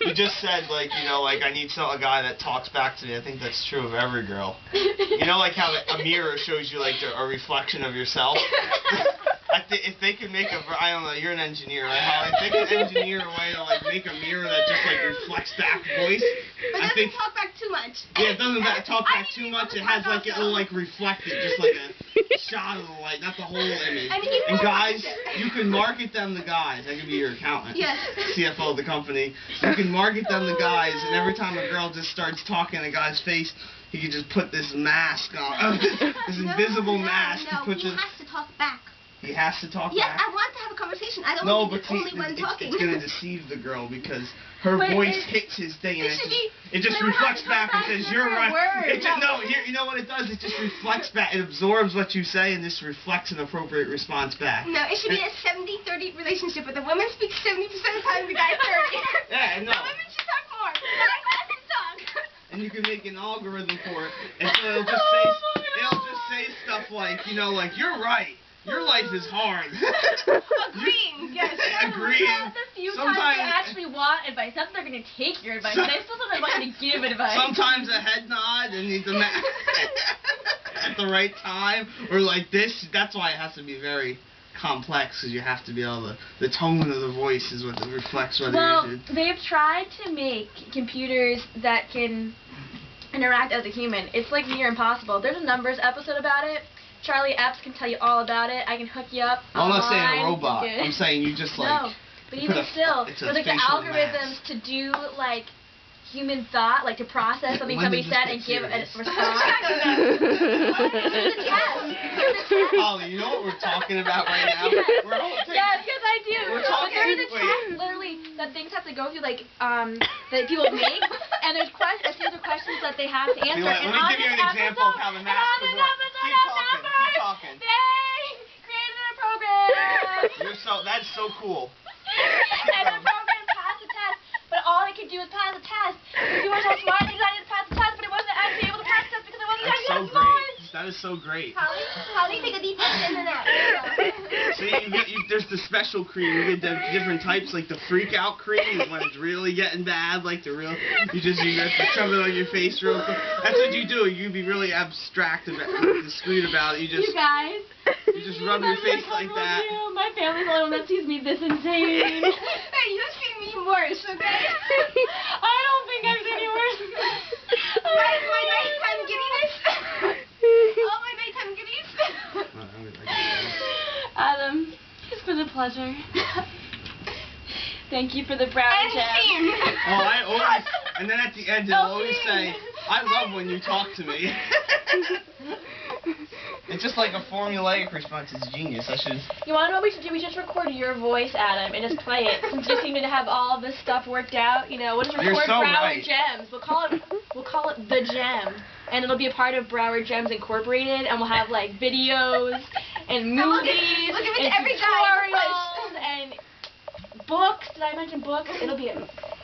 You just said, like, you know, like, I need a guy that talks back to me. I think that's true of every girl. You know, like how a mirror shows you, like, a reflection of yourself? If they could make I don't know, you're an engineer, right, Holly? If they could engineer a way to, like, make a mirror that just, like, reflects back voice. But it doesn't talk back too much. Yeah, it doesn't talk back too much. It has, like, it'll, like, reflect it, just like a shot of the light, not the whole image. And guys, you can market them the guys. That could be your accountant. Yes. CFO of the company. You can market them the guys, and every time a girl just starts talking in a guy's face, he can just put this mask on, this invisible mask. No, he has to talk back. He has to talk back? Yes, back? I want to have a conversation. I don't want to be the only one talking. It's going to deceive the girl because her voice hits his thing and it just reflects back and says, you're right. You know what it does? It just reflects back. It absorbs what you say and just reflects an appropriate response back. No, it should be a 70-30 relationship, but the woman speaks 70% of the time, the guy 30. Yeah, no. The women should talk more. The guy has to talk. And you can make an algorithm for it. And so it'll just say stuff like, you know, like, you're right. Your life is hard. Agreeing, yes. Agreeing. That's the few times they actually want advice. Not that they're going to take your advice. They still don't want you to give advice. Sometimes a head nod and the at the right time. Or like this. That's why it has to be very complex, because you have to be able to, the tone of the voice is what reflects whether you should. They've tried to make computers that can interact as a human. It's like near impossible. There's a Numbers episode about it. Charlie Epps can tell you all about it. I can hook you up. I'm not saying a robot. I'm saying you just like. No, but even still, there's like the algorithms to do like human thought, like to process something somebody said and give a response. Holly, you know what we're talking about right now? Yes, I do. We're talking. There's a test, literally, that things have to go through, like, that people make, and there's a series of questions that they have to answer. Let me give you an example of how the math would work. Keep talking. They created a program. That's so cool. And the program passed the test, but all it could do was pass the test. If you were so smart, they decided to pass the test, but it wasn't actually able to pass the test because it wasn't actually that smart. That is so great. Holly, take a deep breath in and out. See, there's the special cream. You get the different types, like the freak out cream is when it's really getting bad, like the real. You have to shove it on your face real quick. That's what you do. You be really abstract about discreet about it. You guys. You just rub your face like that. My family's the only one that sees me this insane. Hey, you see me worse, okay? I don't think I've seen you worse. My nighttime giddiness. Oh, my nighttime goodies. Adam, it's been a pleasure. Thank you for the brownie jam. I always, and then at the end it'll always say, I love when you talk to me. It's just like a formulaic response. It's genius. You want to know what we should do? We should just record your voice, Adam, and just play it. Since you seem to have all of this stuff worked out, you know, we'll just record Broward Gems. We'll call it The Gem, and it'll be a part of Broward Gems Incorporated, and we'll have like videos and movies and tutorials and books. Did I mention books? It'll be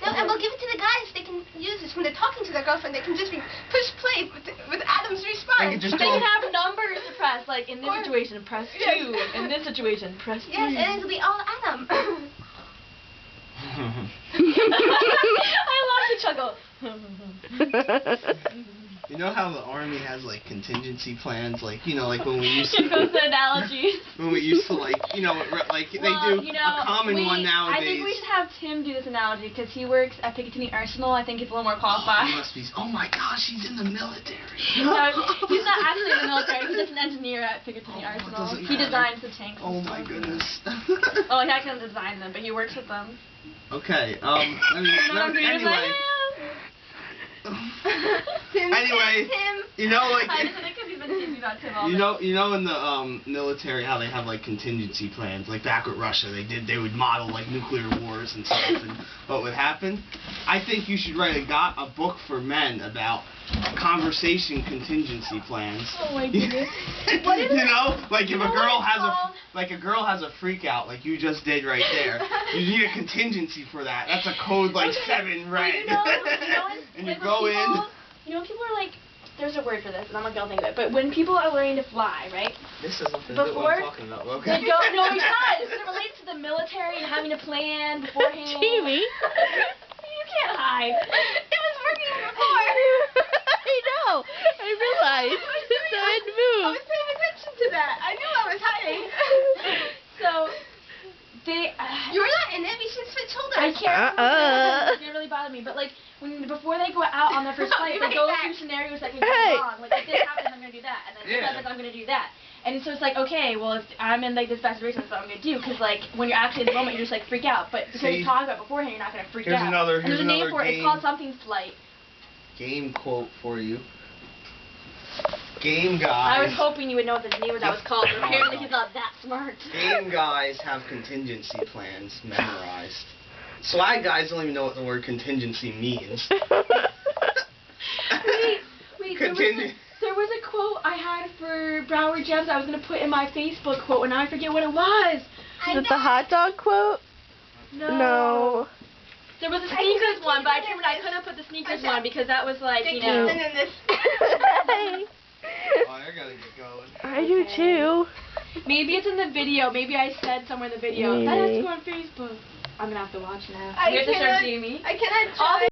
No, and we'll give it to the guys. They can use this when they're talking to their girlfriend. They can just push play with Adam's response. They can have numbers to press, like in this situation, press 2. In this situation, press 3. Yes, and it'll be all Adam. I love the chuckle. You know how the Army has like contingency plans, like, you know, like when we used to. It goes to analogies. When we used to, like, you know, like they do a common one nowadays. I think we should have Tim do this analogy because he works at Picatinny Arsenal. I think he's a little more qualified. He must be. Oh my gosh, he's in the military. No, he's not actually in the military. He's just an engineer at Picatinny Arsenal. He designs the tanks. Oh my goodness. Oh, he actually doesn't design them, but he works with them. Okay. Anyway. Anyway, you know, like, you know, in the military, how they have like contingency plans. Like back with Russia, they would model like nuclear wars and stuff, and what would happen. I think you should write a book for men about conversation contingency plans. Oh my goodness. What is you know, like if a girl has a freak out, like you just did right there, you need a contingency for that. That's a code like 7 red. And you go in. You know, people are like, there's a word for this, and I'm not gonna think of it. But when people are learning to fly, right? This isn't what I'm talking about. Okay. No, because it relates to the military and having to plan beforehand. Jamie. You can't shoulders. I can't. It didn't really bother me, but like before they go out on their first flight, they go through scenarios that can go wrong. Like if this happens, I'm gonna do that, and then if this happens, I'm gonna do that. And so it's like, okay, well, if I'm in like this bad situation, that's what I'm gonna do. Because like when you're actually in the moment, you're just like freak out. But because you talk about it beforehand, you're not gonna freak out. And there's a name for it. It's called something flight. Game quote for you. Game guys. I was hoping you would know what the name of that was called, but apparently he's not that smart. Game guys have contingency plans memorized. Swag guys don't even know what the word contingency means. Wait, there was a quote I had for Broward Gems I was going to put in my Facebook quote, and now I forget what it was. Is it the hot dog quote? No. There was a sneakers one, but I determined I couldn't put the sneakers one because that was like, you know. Oh, I gotta get going. I do too. Maybe it's in the video. Maybe I said somewhere in the video. That has to go on Facebook. I'm gonna have to watch now. You have to start seeing me. I cannot.